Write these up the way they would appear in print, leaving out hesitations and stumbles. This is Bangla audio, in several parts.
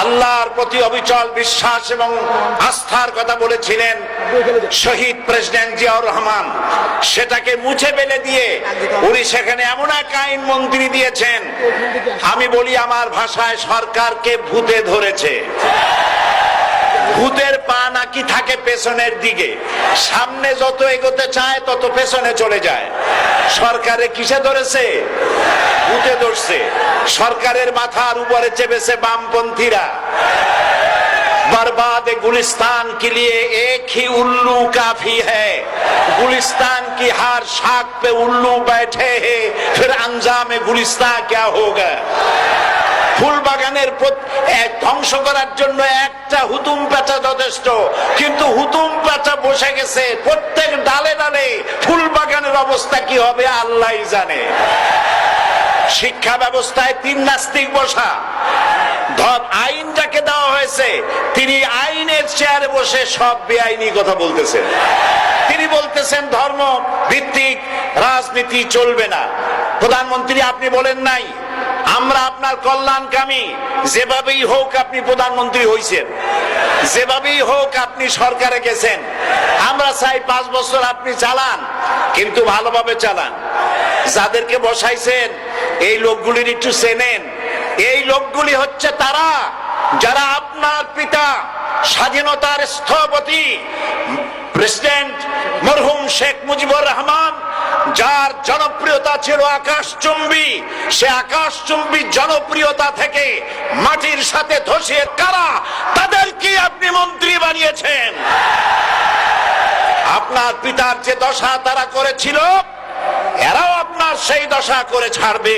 আল্লাহর প্রতি অবিচল বিশ্বাস এবং আস্থার কথা বলেছিলেন শহীদ প্রেসিডেন্ট জিয়াউর রহমান, সেটাকে মুছে ফেলে দিয়ে উনি সেখানে এমন এক আইন মন্ত্রী দিয়েছেন, আমি বলি আমার ভাষায় সরকারকে ভূতে ধরেছে। ভূতের পা নাকি থাকে পেছনের দিকে, সামনে যত এগোতে চায় তত পেছনে চলে যায়। সরকারে কিসে ধরেছে? ভূতে ধরছে। সরকারের মাথার উপরে চেপেছে বামপন্থীরা। बर्बाद गुलिस्तान के लिए एक ही उल्लू काफी है, गुलिस्तान की हर शाख पे उल्लू बैठे हैं, फिर अंजाम गुलिस्तान क्या होगा। ফুল বাগানের ধ্বংস করার জন্য একটা হুতুম পেঁচা যথেষ্ট, কিন্তু হুতুম পেঁচা বসে গেছে প্রত্যেক ডালে ডালে। ফুল বাগানের অবস্থা কি হবে আল্লাহই জানে। শিক্ষা ব্যবস্থায় তিন নাস্তিক বসা, আইন যাকে দেওয়া হয়েছে তিনি আইনের চেয়ারে বসে সব বেআইনি কথা বলতেছেন। তিনি বলতেছেন ধর্ম ভিত্তিক রাজনীতি চলবে না। প্রধানমন্ত্রী আপনি বলেন নাই আমরা আপনার কল্যাণকামী, যেভাবেই হোক আপনি প্রধানমন্ত্রী হইছেন, যেভাবেই হোক আপনি সরকারে গেছেন, আমরা চাই 5 বছর আপনি চালান, কিন্তু ভালোভাবে চালান। যাদেরকে বসাইছেন এই লোকগুলির একটু চেনেন। এই লোকগুলি হচ্ছে তারা যারা আপনার পিতা স্বাধীনতার স্থপতি প্রেসিডেন্ট মরহুম শেখ মুজিবুর রহমান, যার জনপ্রিয়তা ছিল আকাশচুম্বী, সে আকাশচুম্বী জনপ্রিয়তা থেকে মাটির সাথে ধসিয়ে কারা তাদেরকে আপনি মন্ত্রী বানিয়েছেন। আপনার পিতার যে দশা তারা করেছিল, এরাও আপনার সেই দশা করে ছাড়বে।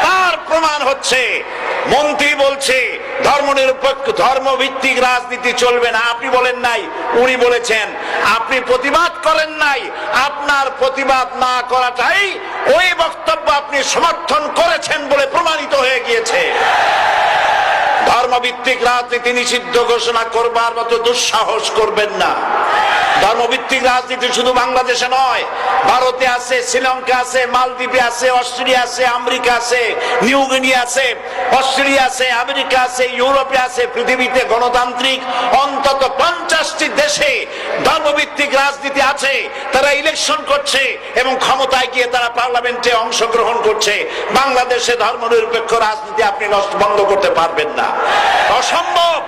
তার প্রমাণ হচ্ছে মন্ত্রী বলছে ধর্মনিরপেক্ষ ধর্মভিত্তিক রাজনীতি চলবে না। আপনি বলেন নাই, উনি বলেছেন। আপনি প্রতিবাদ করেন নাই, আপনার প্রতিবাদ না করাটাই ওই বক্তব্য আপনি সমর্থন করেছেন বলে প্রমাণিত হয়ে গিয়েছে। ধর্মভিত্তিক রাজনীতি নিষিদ্ধ ঘোষণা করবার মতো দুঃসাহস করবেন না। ধর্মভিত্তিক রাজনীতি শুধু বাংলাদেশে নয়, ভারতে আছে, শ্রীলঙ্কা আছে, মালদ্বীপে আছে, অস্ট্রেলিয়া আছে, আমেরিকা আছে, নিউ গিনি আছে, অস্ট্রেলিয়া আছে, আমেরিকা আছে, ইউরোপে আছে। পৃথিবীতে গণতান্ত্রিক অন্তত 50টি দেশে ধর্মভিত্তিক রাজনীতি আছে। তারা ইলেকশন করছে এবং ক্ষমতায় গিয়ে তারা পার্লামেন্টে অংশগ্রহণ করছে। বাংলাদেশে ধর্মনিরপেক্ষ রাজনীতি আপনি বন্ধ করতে পারবেন না, অসম্ভব।